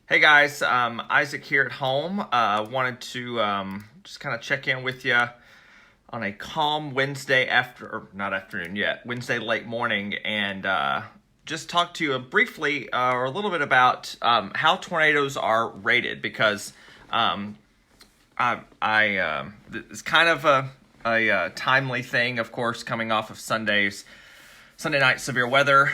Hey guys, Isaac here at home. Wanted to just kind of check in with you on a calm Wednesday or not afternoon yet, Wednesday late morning, and just talk to you briefly or a little bit about how tornadoes are rated because it's kind of a timely thing, of course, coming off of Sunday night severe weather.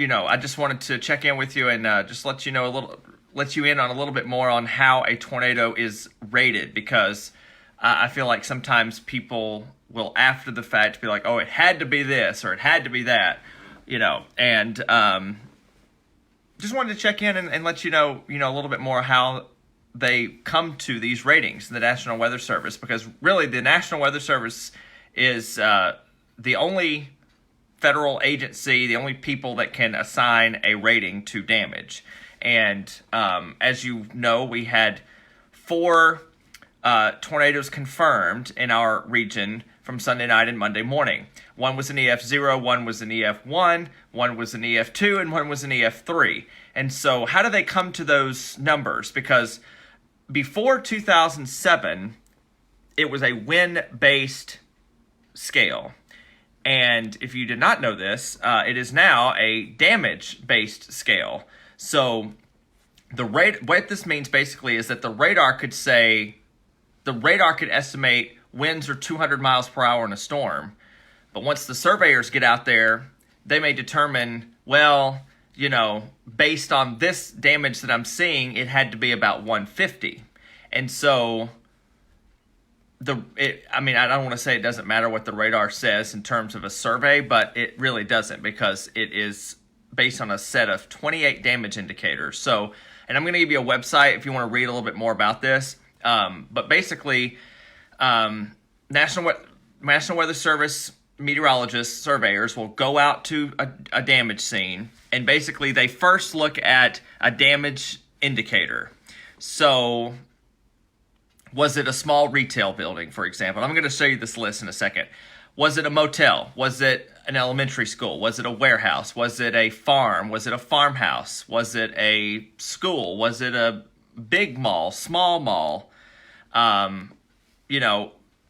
I just wanted to check in with you and just let you in on a little bit more on how a tornado is rated because I feel like sometimes people will, after the fact, be like, "Oh, it had to be this or it had to be that," and just wanted to check in and let you know, a little bit more how they come to these ratings, the National Weather Service, because really the National Weather Service is the only federal agency, the only people that can assign a rating to damage. And as you know, we had 4 tornadoes confirmed in our region from Sunday night and Monday morning. One was an EF0, one was an EF1, one was an EF2, and one was an EF3. And so how do they come to those numbers? Because before 2007, it was a wind-based scale. And if you did not know this, it is now a damage-based scale. So what this means basically is that the radar could estimate winds are 200 miles per hour in a storm. But once the surveyors get out there, they may determine, based on this damage that I'm seeing, it had to be about 150. And so I don't want to say it doesn't matter what the radar says in terms of a survey, but it really doesn't because it is based on a set of 28 damage indicators. So, and I'm going to give you a website if you want to read a little bit more about this. But basically, National Weather Service meteorologists, surveyors will go out to a damage scene, and basically they first look at a damage indicator. So, was it a small retail building, for example? I'm going to show you this list in a second. Was it a motel? Was it an elementary school? Was it a warehouse? Was it a farm? Was it a farmhouse? Was it a school? Was it a big mall, small mall?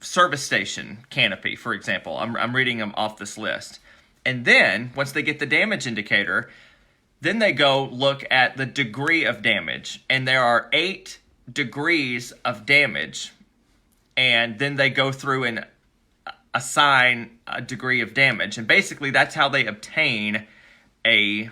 Service station canopy, for example. I'm reading them off this list. And then, once they get the damage indicator, then they go look at the degree of damage. And there are 8 degrees of damage, and then they go through and assign a degree of damage, and basically that's how they obtain a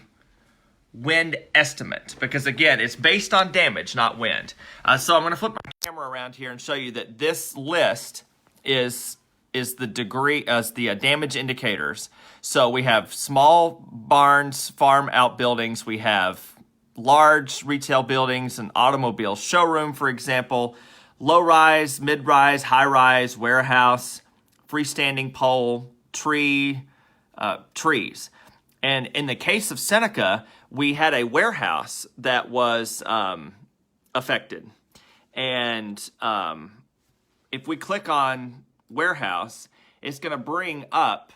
wind estimate, because again, it's based on damage, not wind. So I'm going to flip my camera around here and show you that this list is the degree as the damage indicators. So we have small barns, farm outbuildings, we have large retail buildings, an automobile showroom, for example, low-rise, mid-rise, high-rise, warehouse, freestanding pole, trees. And in the case of Seneca, we had a warehouse that was affected. And if we click on warehouse, it's going to bring up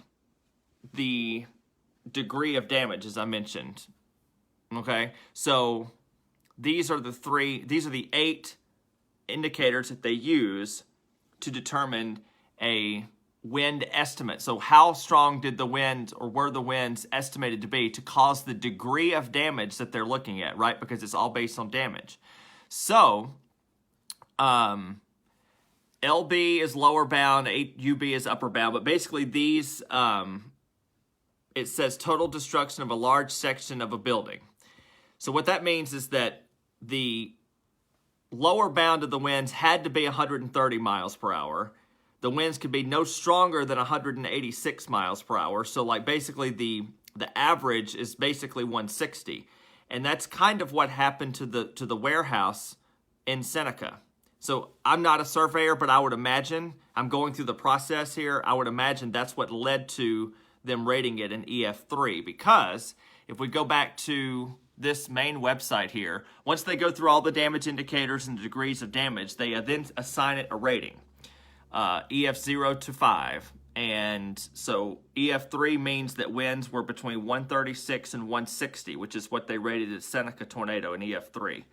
the degree of damage, as I mentioned. Okay, so these are the 8 indicators that they use to determine a wind estimate. So how strong did the wind, or were the winds estimated to be to cause the degree of damage that they're looking at, right? Because it's all based on damage. So, LB is lower bound, UB is upper bound, but basically these, it says total destruction of a large section of a building. So what that means is that the lower bound of the winds had to be 130 miles per hour. The winds could be no stronger than 186 miles per hour. So basically the average is basically 160. And that's kind of what happened to the warehouse in Seneca. So I'm not a surveyor, but I would imagine, I'm going through the process here, I would imagine that's what led to them rating it an EF3. Because if we go back to this main website here, once they go through all the damage indicators and the degrees of damage, they then assign it a rating. EF0 to 5, And so EF3 means that winds were between 136 and 160, which is what they rated a Seneca tornado in EF3.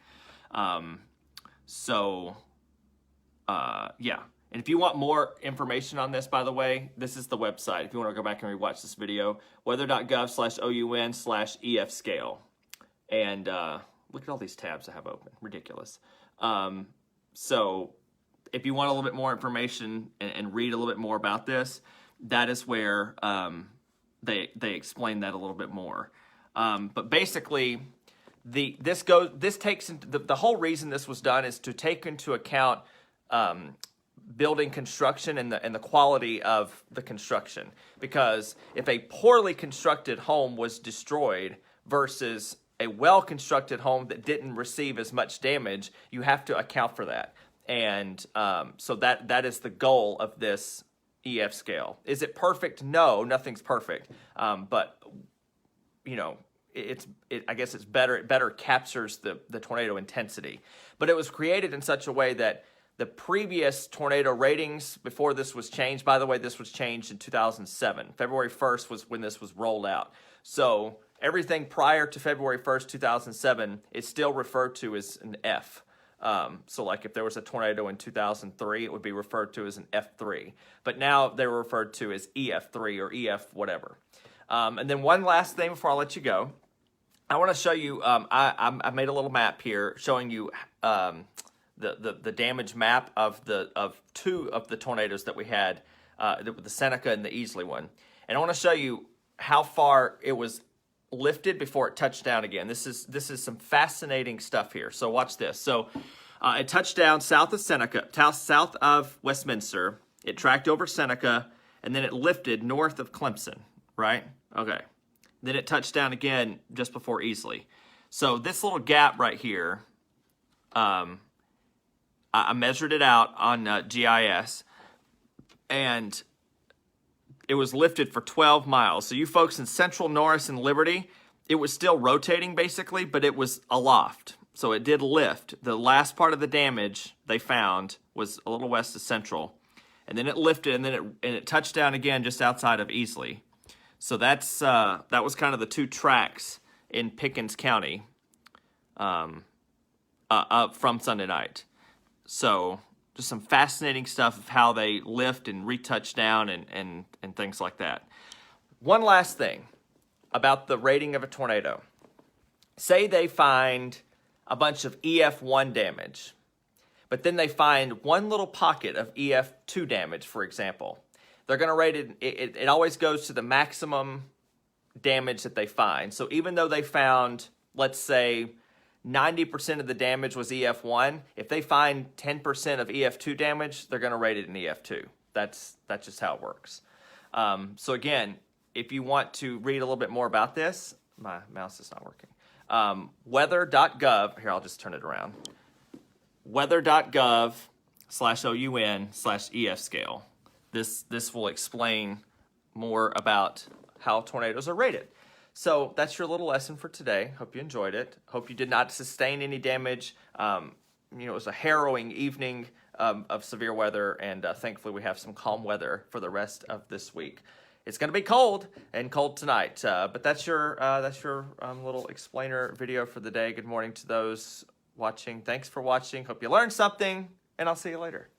Yeah. And if you want more information on this, by the way, this is the website. If you want to go back and rewatch this video, weather.gov/OUN/EF scale. And look at all these tabs I have open. Ridiculous. So if you want a little bit more information and read a little bit more about this, that is where they explain that a little bit more. But basically, this takes into the whole reason this was done is to take into account building construction and the quality of the construction. Because if a poorly constructed home was destroyed versus a well-constructed home that didn't receive as much damage, you have to account for that. And so that is the goal of this EF scale. Is it perfect? No, nothing's perfect. But you know, I guess it's better. It better captures the tornado intensity. But it was created in such a way that the previous tornado ratings before this was changed. By the way, this was changed in 2007. February 1st was when this was rolled out. So everything prior to February 1st, 2007 is still referred to as an F. So like if there was a tornado in 2003, it would be referred to as an F3. But now they're referred to as EF3 or EF whatever. And then one last thing before I let you go. I want to show you, I made a little map here showing you the damage map of two of the tornadoes that we had, the Seneca and the Easley one. And I want to show you how far it was lifted before it touched down again. This is some fascinating stuff here. So watch this. So it touched down south of Seneca, south of Westminster. It tracked over Seneca, and then it lifted north of Clemson, right? Okay. Then it touched down again just before Easley. So this little gap right here, I measured it out on GIS, and it was lifted for 12 miles. So you folks in Central, Norris, and Liberty, it was still rotating basically, but it was aloft. So it did lift. The last part of the damage they found was a little west of Central. And then it lifted, and then it touched down again just outside of Easley. So that was kind of the two tracks in Pickens County from Sunday night. So just some fascinating stuff of how they lift and retouch down and things like that. One last thing about the rating of a tornado. Say they find a bunch of EF1 damage, but then they find one little pocket of EF2 damage, for example. They're going to rate it, it always goes to the maximum damage that they find. So even though they found, let's say, 90% of the damage was EF1, if they find 10% of EF2 damage, they're going to rate it an EF2. That's just how it works. So again, if you want to read a little bit more about this, my mouse is not working. Weather.gov, here I'll just turn it around. Weather.gov/OUN/EF scale. This will explain more about how tornadoes are rated. So that's your little lesson for today. Hope you enjoyed it. Hope you did not sustain any damage. It was a harrowing evening of severe weather, and thankfully we have some calm weather for the rest of this week. It's going to be cold and cold tonight, but that's your little explainer video for the day. Good morning to those watching. Thanks for watching. Hope you learned something, and I'll see you later.